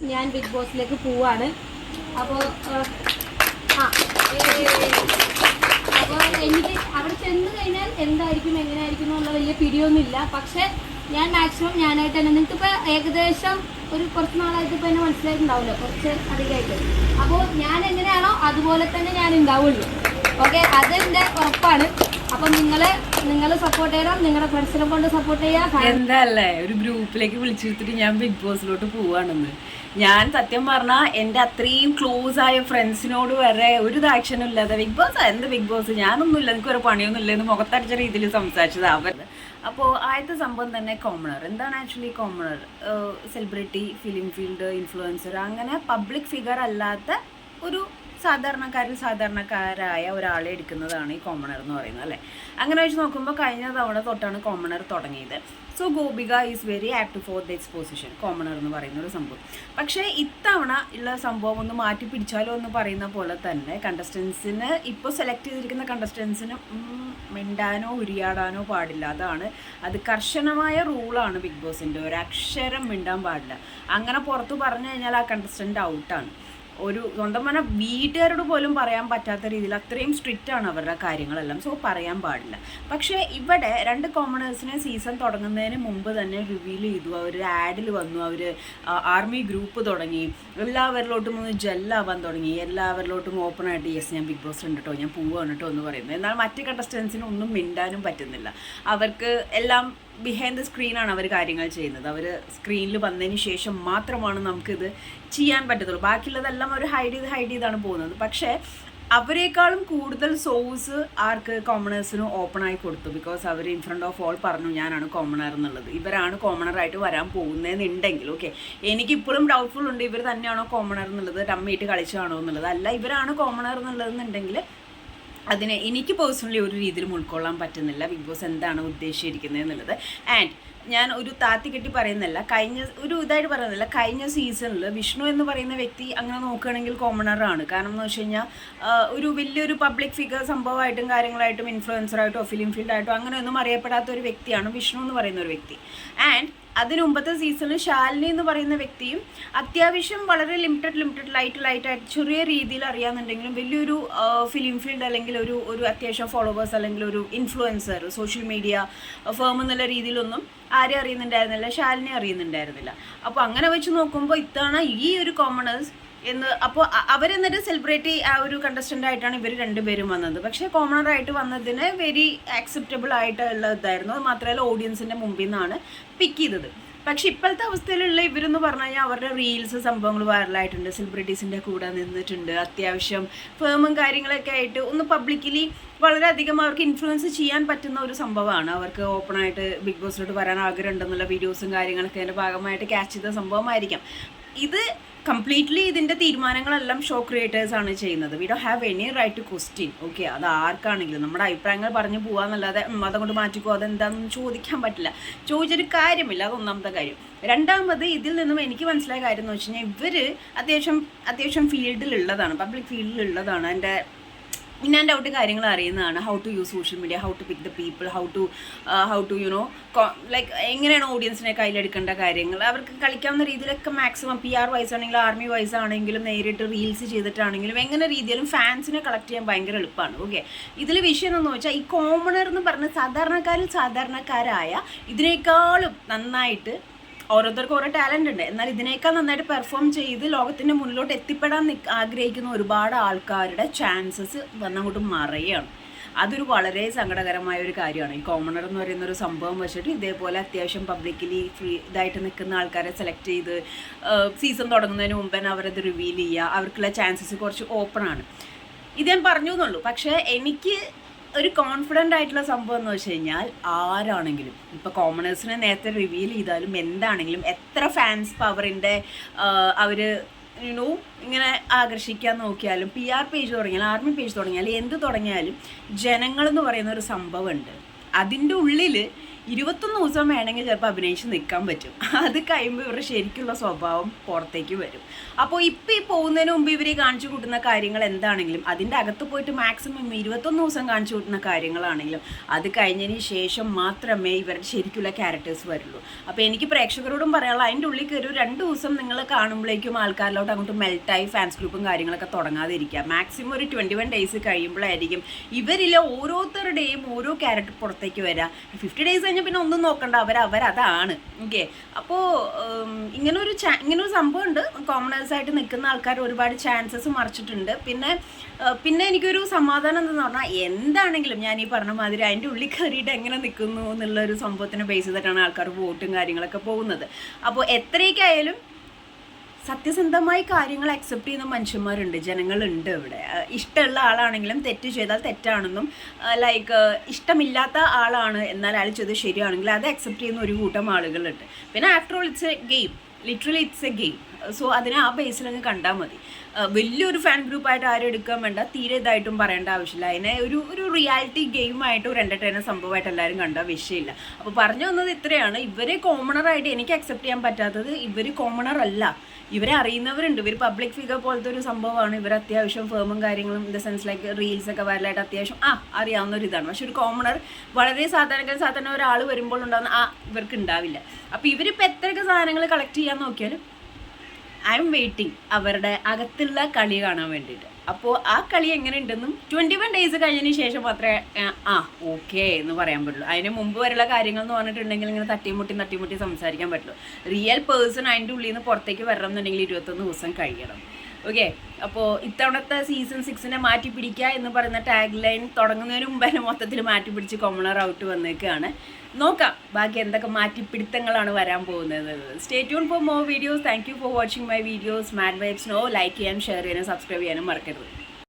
ഞാൻ ബിഗ് ബോസിലേക്ക് പോവാണ്. അപ്പോൾ അപ്പോൾ എനിക്ക് അവിടെ ചെന്ന് കഴിഞ്ഞാൽ എന്തായിരിക്കും എങ്ങനെയായിരിക്കും എന്നുള്ള വലിയ പിടിയൊന്നുമില്ല. പക്ഷെ ഞാൻ മാക്സിമം ഞാനായിട്ട് തന്നെ, നിങ്ങൾക്കിപ്പോൾ ഏകദേശം ഒരു കുറച്ച് നാളായിട്ട് ഇപ്പോൾ എന്നെ മനസ്സിലായിട്ടുണ്ടാവില്ല, കുറച്ച് അധികമായിട്ട്. അപ്പോൾ ഞാൻ എങ്ങനെയാണോ അതുപോലെ തന്നെ ഞാൻ ഉണ്ടാവുള്ളൂ. ഓക്കെ, അതെൻ്റെ ഉറപ്പാണ്. അപ്പം നിങ്ങൾ സപ്പോർട്ട് ചെയ്യണം, നിങ്ങളുടെ ഫ്രണ്ട്സിനെ കൊണ്ട് സപ്പോർട്ട് ചെയ്യുക. എന്താല്ലേ ഒരു ഗ്രൂപ്പിലേക്ക് വിളിച്ചെടുത്തിട്ട് ഞാൻ ബിഗ് ബോസിലോട്ട് പോവാണെന്ന്. ഞാൻ സത്യം പറഞ്ഞാൽ എൻ്റെ അത്രയും ക്ലോസ് ആയ ഫ്രണ്ട്സിനോട് വരെ ഒരു ആക്ഷനും ഇല്ലാതെ ബിഗ് ബോസ് എന്ത് ബിഗ് ബോസ്, ഞാനൊന്നുമില്ല, എനിക്ക് ഒരു പണിയൊന്നും ഇല്ല എന്ന് മുഖത്തടിച്ച രീതിയിൽ സംസാരിച്ചത് അവർ. അപ്പോൾ ആദ്യത്തെ സംഭവം തന്നെ കോമണർ. എന്താണ് actually commoner? Celebrity, film field, influencer, അങ്ങനെ പബ്ലിക് ഫിഗർ അല്ലാത്ത ഒരു സാധാരണക്കാരായ ഒരാളെ എടുക്കുന്നതാണ് ഈ കോമണർ എന്ന് പറയുന്നത്, അല്ലേ? അങ്ങനെ വെച്ച് നോക്കുമ്പോൾ കഴിഞ്ഞ തവണ തൊട്ടാണ് കോമണർ തുടങ്ങിയത്. So Gopika is very act for this position, commoner എന്ന് പറയുന്ന ഒരു സംഭവം. പക്ഷേ ഇത്തവണ ഉള്ള സംഭവം ഒന്ന് മാറ്റി പിടിച്ചാലോ എന്ന് പറയുന്ന പോലെ തന്നെ കണ്ടസ്റ്റൻസിന്, ഇപ്പോൾ സെലക്ട് ചെയ്തിരിക്കുന്ന കണ്ടസ്റ്റൻസിന് മിണ്ടാനോ ഉരിയാടാനോ പാടില്ല. അത് കർശനമായ റൂളാണ് ബിഗ് ബോസിൻ്റെ. ഒരു അക്ഷരം മിണ്ടാൻ പാടില്ല. അങ്ങനെ പുറത്ത് പറഞ്ഞു കഴിഞ്ഞാൽ ആ കണ്ടസ്റ്റൻ്റ് ഔട്ടാണ്. ഒരു സ്വന്തം പറഞ്ഞാൽ വീട്ടുകാരോട് പോലും പറയാൻ പറ്റാത്ത രീതിയിൽ അത്രയും സ്ട്രിക്റ്റ് ആണ് അവരുടെ കാര്യങ്ങളെല്ലാം. സോ പറയാൻ പാടില്ല. പക്ഷേ ഇവിടെ രണ്ട് കോമണേഴ്സിനെ സീസൺ തുടങ്ങുന്നതിന് മുമ്പ് തന്നെ റിവീൽ ചെയ്തു. അവർ ആഡിൽ വന്നു, അവർ ആർമി ഗ്രൂപ്പ് തുടങ്ങി, എല്ലാവരിലോട്ടും ഒന്ന് ജെല്ലാവാൻ തുടങ്ങി, എല്ലാവരിലോട്ടും ഓപ്പണായിട്ട് യെസ് ഞാൻ ബിഗ് ബോസ് ഉണ്ട് കേട്ടോ, ഞാൻ പോവുകയാണ് കേട്ടോ എന്ന് പറയുന്നത്. എന്നാൽ മറ്റ് കണ്ടസ്റ്റൻസിന് ഒന്നും മിണ്ടാനും പറ്റുന്നില്ല. അവർക്ക് എല്ലാം ബിഹൈൻഡ് ദ സ്ക്രീനാണ് അവർ കാര്യങ്ങൾ ചെയ്യുന്നത്. അവർ സ്ക്രീനിൽ വന്നതിന് ശേഷം മാത്രമാണ് നമുക്കിത് ചെയ്യാൻ പറ്റത്തുള്ളൂ. ബാക്കിയുള്ളതെല്ലാം അവർ ഹൈഡ് ചെയ്താണ് പോകുന്നത്. പക്ഷേ അവരെക്കാളും കൂടുതൽ സോഴ്സ് ആർക്ക്, കോമണേഴ്സിന് ഓപ്പൺ ആയി കൊടുത്തു. ബിക്കോസ് അവർ ഇൻ ഫ്രണ്ട് ഓഫ് ഓൾ പറഞ്ഞു ഞാനാണ് കോമണർ എന്നുള്ളത്. ഇവരാണ് കോമണറായിട്ട് വരാൻ പോകുന്നതെന്നുണ്ടെങ്കിൽ ഓക്കെ, എനിക്കിപ്പോഴും ഡൗട്ട്ഫുൾ ഉണ്ട് ഇവർ തന്നെയാണോ കോമണർ എന്നുള്ളത്, ടമ്മിയിട്ട് കളിച്ചാണോ എന്നുള്ളത്. അല്ല, ഇവരാണ് കോമണർ എന്നുള്ളതെന്നുണ്ടെങ്കിൽ അതിനെ എനിക്ക് പേഴ്സണലി ഒരു രീതിയിലും ഉൾക്കൊള്ളാൻ പറ്റുന്നില്ല ബിഗ് ബോസ് എന്താണ് ഉദ്ദേശിച്ചിരിക്കുന്നത് എന്നുള്ളത്. ആൻഡ് ഞാൻ ഒരു താത്തി കെട്ടി പറയുന്നില്ല, ഇതായിട്ട് പറയുന്നില്ല. കഴിഞ്ഞ സീസണിൽ വിഷ്ണു എന്ന് പറയുന്ന വ്യക്തി അങ്ങനെ നോക്കുകയാണെങ്കിൽ കോമണറാണ്. കാരണം എന്ന് വെച്ച് കഴിഞ്ഞാൽ ഒരു വലിയൊരു പബ്ലിക് ഫിഗർ സംഭവമായിട്ടും കാര്യങ്ങളായിട്ടും ഇൻഫ്ലുവൻസറായിട്ടോ ഫിലിം ഫീൽഡായിട്ടോ അങ്ങനെയൊന്നും അറിയപ്പെടാത്ത ഒരു വ്യക്തിയാണ് വിഷ്ണു എന്ന് പറയുന്ന ഒരു വ്യക്തി. ആൻഡ് അതിന് മുമ്പത്തെ സീസണിൽ ശാലിനി എന്ന് പറയുന്ന വ്യക്തിയും അത്യാവശ്യം വളരെ ലിമിറ്റഡ് ലൈറ്റായിട്ട് ചെറിയ രീതിയിൽ അറിയാമെന്നുണ്ടെങ്കിലും വലിയൊരു ഫിലിം ഫീൽഡ് അല്ലെങ്കിൽ ഒരു അത്യാവശ്യം ഫോളോവേഴ്സ് അല്ലെങ്കിൽ ഒരു ഇൻഫ്ലുവൻസർ സോഷ്യൽ മീഡിയ ഫേം എന്നുള്ള രീതിയിലൊന്നും ആരും അറിയുന്നുണ്ടായിരുന്നില്ല, ശാലിനി അറിയുന്നുണ്ടായിരുന്നില്ല. അപ്പോൾ അങ്ങനെ വെച്ച് നോക്കുമ്പോൾ ഇത്തവണ ഈ ഒരു കോമണേഴ്സ് അപ്പോൾ അവരെന്നിട്ട് സെലിബ്രിറ്റി ആ ഒരു കണ്ടസ്റ്റൻ്റ് ആയിട്ടാണ് ഇവർ രണ്ടുപേരും വന്നത്. പക്ഷേ കോമണറായിട്ട് വന്നതിന് വെരി ആക്സെപ്റ്റബിൾ ആയിട്ടുള്ള ഇതായിരുന്നു. അത് മാത്രമല്ല ഓഡിയൻസിൻ്റെ മുമ്പിൽ നിന്നാണ് പിക്ക് ചെയ്തത്. പക്ഷെ ഇപ്പോഴത്തെ അവസ്ഥയിലുള്ള ഇവരെന്ന് പറഞ്ഞു കഴിഞ്ഞാൽ അവരുടെ റീൽസ് സംഭവങ്ങൾ വൈറലായിട്ടുണ്ട്, സെലിബ്രിറ്റീസിൻ്റെ കൂടെ നിന്നിട്ടുണ്ട്, അത്യാവശ്യം ഫേമും കാര്യങ്ങളൊക്കെ ആയിട്ട് ഒന്ന് പബ്ലിക്കലി വളരെയധികം അവർക്ക് ഇൻഫ്ലുവൻസ് ചെയ്യാൻ പറ്റുന്ന ഒരു സംഭവമാണ്. അവർക്ക് ഓപ്പണായിട്ട് ബിഗ് ബോസിലോട്ട് വരാൻ ആഗ്രഹം ഉണ്ടെന്നുള്ള വീഡിയോസും കാര്യങ്ങളൊക്കെ അതിൻ്റെ ഭാഗമായിട്ട് ക്യാച്ച് ചെയ്ത സംഭവമായിരിക്കാം ഇത്. കംപ്ലീറ്റ്ലി ഇതിൻ്റെ തീരുമാനങ്ങളെല്ലാം ഷോ ക്രിയേറ്റേഴ്സ് ആണ് ചെയ്യുന്നത്. We don't have any right to question. Okay, അത് ആർക്കാണെങ്കിലും നമ്മുടെ അഭിപ്രായങ്ങൾ പറഞ്ഞു പോകാമെന്നല്ലാതെ അതുകൊണ്ട് മാറ്റിക്കോ അതെന്താണെന്ന് ചോദിക്കാൻ പറ്റില്ല. ചോദിച്ചൊരു കാര്യമില്ല. അതൊന്നാമത്തെ കാര്യം. രണ്ടാമത് ഇതിൽ നിന്നും എനിക്ക് മനസ്സിലായ കാര്യം എന്ന് വെച്ച് കഴിഞ്ഞാൽ ഇവർ അത്യാവശ്യം ഫീൽഡിലുള്ളതാണ്, പബ്ലിക് ഫീൽഡിലുള്ളതാണ്. എൻ്റെ ഇൻ ആൻഡ് ഔട്ട് കാര്യങ്ങൾ അറിയുന്നതാണ്. How to use social media, how to pick the people, how to you know like എങ്ങനെയാണ് ഓഡിയൻസിനെ കയ്യിലെടുക്കേണ്ട കാര്യങ്ങൾ അവർക്ക് കളിക്കാവുന്ന രീതിയിലൊക്കെ മാക്സിമം PR വൈസ് ആണെങ്കിലും ആർമി വൈസ് ആണെങ്കിലും നേരിട്ട് റീൽസ് ചെയ്തിട്ടാണെങ്കിലും എങ്ങനെ രീതിയിലും ഫാൻസിനെ കളക്ട് ചെയ്യാൻ ഭയങ്കര എളുപ്പമാണ്. ഓക്കെ, ഇതിൽ വിഷയം എന്ന് വെച്ചാൽ ഈ കോമണർ എന്ന് പറഞ്ഞ സാധാരണക്കാരായ ഇതിനേക്കാളും നന്നായിട്ട് ഓരോരുത്തർക്കും ഓരോ ടാലൻ്റ് ഉണ്ട്. എന്നാൽ ഇതിനേക്കാൾ നന്നായിട്ട് പെർഫോം ചെയ്ത് ലോകത്തിൻ്റെ മുന്നിലോട്ട് എത്തിപ്പെടാൻ ആഗ്രഹിക്കുന്ന ഒരുപാട് ആൾക്കാരുടെ ചാൻസസ് വന്നങ്ങോട്ട് മറയാണ്. അതൊരു വളരെ സങ്കടകരമായ ഒരു കാര്യമാണ്. ഈ കോമണർ എന്ന് പറയുന്ന ഒരു സംഭവം വെച്ചിട്ട് ഇതേപോലെ അത്യാവശ്യം പബ്ലിക്കലി ഇതായിട്ട് നിൽക്കുന്ന ആൾക്കാരെ സെലക്ട് ചെയ്ത് സീസൺ തുടങ്ങുന്നതിന് മുമ്പ് തന്നെ അവരത് റിവീൽ ചെയ്യുക, അവർക്കുള്ള ചാൻസസ് കുറച്ച് ഓപ്പണാണ്. ഇത് ഞാൻ പറഞ്ഞു എന്നുള്ളൂ. പക്ഷേ എനിക്ക് ഒരു കോൺഫിഡൻ്റ് ആയിട്ടുള്ള സംഭവം എന്ന് വെച്ച് കഴിഞ്ഞാൽ ആരാണെങ്കിലും ഇപ്പോൾ കോമണേഴ്സിനെ നേരത്തെ റിവീൽ ചെയ്താലും എന്താണെങ്കിലും എത്ര ഫാൻസ് പവറിൻ്റെ അവർ ഇങ്ങനെ ആകർഷിക്കാൻ നോക്കിയാലും PR പേജ് തുടങ്ങിയാലും ആർമി പേജ് തുടങ്ങിയാലും എന്ത് തുടങ്ങിയാലും ജനങ്ങളെന്ന് പറയുന്ന ഒരു സംഭവമുണ്ട്. അതിൻ്റെ ഉള്ളിൽ 21 ദിവസം വേണമെങ്കിൽ ചിലപ്പോൾ അഭിനയിച്ച് നിൽക്കാൻ പറ്റും. അത് കഴിയുമ്പോൾ ഇവരുടെ ശരിക്കുള്ള സ്വഭാവം പുറത്തേക്ക് വരും. അപ്പോൾ ഇപ്പോൾ ഈ പോകുന്നതിന് മുമ്പ് ഇവർ കാണിച്ചു കൂട്ടുന്ന കാര്യങ്ങൾ എന്താണെങ്കിലും അതിൻ്റെ അകത്ത് പോയിട്ട് മാക്സിമം 21 ദിവസം കാണിച്ചു കൂട്ടുന്ന കാര്യങ്ങളാണെങ്കിലും അത് കഴിഞ്ഞതിന് ശേഷം മാത്രമേ ഇവരുടെ ശരിക്കുള്ള ക്യാരക്ടേഴ്സ് വരുള്ളൂ. അപ്പോൾ എനിക്ക് പ്രേക്ഷകരോടും പറയാനുള്ള അതിൻ്റെ ഉള്ളിൽ കയറി 2 ദിവസം നിങ്ങൾ കാണുമ്പോഴേക്കും ആൾക്കാരിലോട്ട് അങ്ങോട്ട് മെൽറ്റായി ഫാൻസ് ഗ്രൂപ്പും കാര്യങ്ങളൊക്കെ തുടങ്ങാതിരിക്കുക. മാക്സിമം ഒരു 21 ഡേയ്സ് കഴിയുമ്പോഴായിരിക്കും ഇവരിൽ ഓരോരുത്തരുടെയും ഓരോ ക്യാരക്ടർ പുറത്തേക്ക് വരിക. 50 ഡേയ്സ് കഴിഞ്ഞാൽ പിന്നെ ഒന്നും നോക്കണ്ട, അവരതാണ്. ഓക്കെ, അപ്പോൾ ഇങ്ങനൊരു സംഭവം ഉണ്ട്. കോമണേഴ്സായിട്ട് നിൽക്കുന്ന ആൾക്കാർ ഒരുപാട് ചാൻസസ് മറിച്ചിട്ടുണ്ട്. പിന്നെ എനിക്കൊരു സമാധാനം എന്തെന്ന് പറഞ്ഞാൽ എന്താണെങ്കിലും ഞാൻ ഈ പറഞ്ഞ മാതിരി അതിൻ്റെ ഉള്ളിൽ കയറിയിട്ട് എങ്ങനെ നിൽക്കുന്നു എന്നുള്ളൊരു സംഭവത്തിനെ ബേസ് ചെയ്തിട്ടാണ് ആൾക്കാർ വോട്ടും കാര്യങ്ങളൊക്കെ പോകുന്നത്. അപ്പോൾ എത്രയൊക്കെ ആയാലും സത്യസന്ധമായി കാര്യങ്ങൾ അക്സെപ്റ്റ് ചെയ്യുന്ന മനുഷ്യന്മാരുണ്ട്, ജനങ്ങളുണ്ട് ഇവിടെ. ഇഷ്ടമുള്ള ആളാണെങ്കിലും തെറ്റ് ചെയ്താൽ തെറ്റാണെന്നും ലൈക്ക് ഇഷ്ടമില്ലാത്ത ആളാണ് എന്നാൽ അയാൾ ചെയ്തത് ശരിയാണെങ്കിൽ അത് അക്സെപ്റ്റ് ചെയ്യുന്ന ഒരു കൂട്ടം ആളുകളുണ്ട്. പിന്നെ after all it's A game, literally it's A game. So അതിനെ ആ ബേസിലങ്ങ് കണ്ടാൽ മതി. വലിയൊരു ഫാൻ ഗ്രൂപ്പായിട്ട് ആരും എടുക്കാൻ വേണ്ട, തീരെ ഇതായിട്ടും പറയേണ്ട ആവശ്യമില്ല. അതിനെ ഒരു റിയാലിറ്റി ഗെയിമായിട്ട് ഒരു എൻ്റർടൈനർ സംഭവമായിട്ട് എല്ലാവരും കണ്ടാൽ വിഷയമില്ല. അപ്പോൾ പറഞ്ഞു വന്നത് ഇത്രയാണ്. ഇവരെ കോമണറായിട്ട് എനിക്ക് അക്സെപ്റ്റ് ചെയ്യാൻ പറ്റാത്തത്, ഇവർ കോമണർ അല്ല, ഇവരെ അറിയുന്നവരുണ്ട്. ഇവർ പബ്ലിക് ഫിഗർ പോലത്തെ ഒരു സംഭവമാണ്. ഇവർ അത്യാവശ്യം ഫേമും കാര്യങ്ങളും ഇൻ ദ സെൻസ് ലൈക്ക് റീൽസൊക്കെ വരലായിട്ട് അത്യാവശ്യം അറിയാവുന്ന ഒരു ഇതാണ്. പക്ഷെ ഒരു കോമണർ വളരെ സാധാരണ ഒരാൾ വരുമ്പോൾ ഉണ്ടാകുന്ന ഇവർക്ക് ഉണ്ടാവില്ല. അപ്പോൾ ഇവരിപ്പോൾ എത്രയൊക്കെ സാധനങ്ങൾ കളക്ട് ചെയ്യാൻ നോക്കിയാലും ഐ എം വെയിറ്റിംഗ് അവരുടെ അകത്തുള്ള കളി കാണാൻ വേണ്ടിയിട്ട്. അപ്പോൾ ആ കളി എങ്ങനെ ഉണ്ടെന്നും 21 ഡേയ്സ് കഴിഞ്ഞതിന് ശേഷം മാത്രമേ ഓക്കെ എന്ന് പറയാൻ പറ്റുള്ളൂ. അതിന് മുമ്പ് വരെയുള്ള കാര്യങ്ങൾ എന്ന് പറഞ്ഞിട്ടുണ്ടെങ്കിൽ ഇങ്ങനെ തട്ടിമുട്ടി സംസാരിക്കാൻ പറ്റുള്ളൂ. റിയൽ പേഴ്സൺ അതിൻ്റെ ഉള്ളിൽ നിന്ന് പുറത്തേക്ക് വരണം എന്നുണ്ടെങ്കിൽ 21 ദിവസം കഴിയണം. ഓക്കെ, അപ്പോൾ ഇത്തവണത്തെ സീസൺ 6 മാറ്റി പിടിക്കുക എന്ന് പറയുന്ന ടാഗ് ലൈൻ തുടങ്ങുന്നതിന് മുമ്പ് തന്നെ മൊത്തത്തിൽ മാറ്റി പിടിച്ച് കോമണർ ഔട്ട് വന്നേക്കാണ്. നോക്കാം ബാക്കി എന്തൊക്കെ മാറ്റിപ്പിടുത്തങ്ങളാണ് വരാൻ പോകുന്നത്. Stay tune for more videos. Thank you for watching my videos. Mad vibes like ചെയ്യാനും ഷെയർ ചെയ്യാനും സബ്സ്ക്രൈബ് ചെയ്യാനും മറക്കരുത്.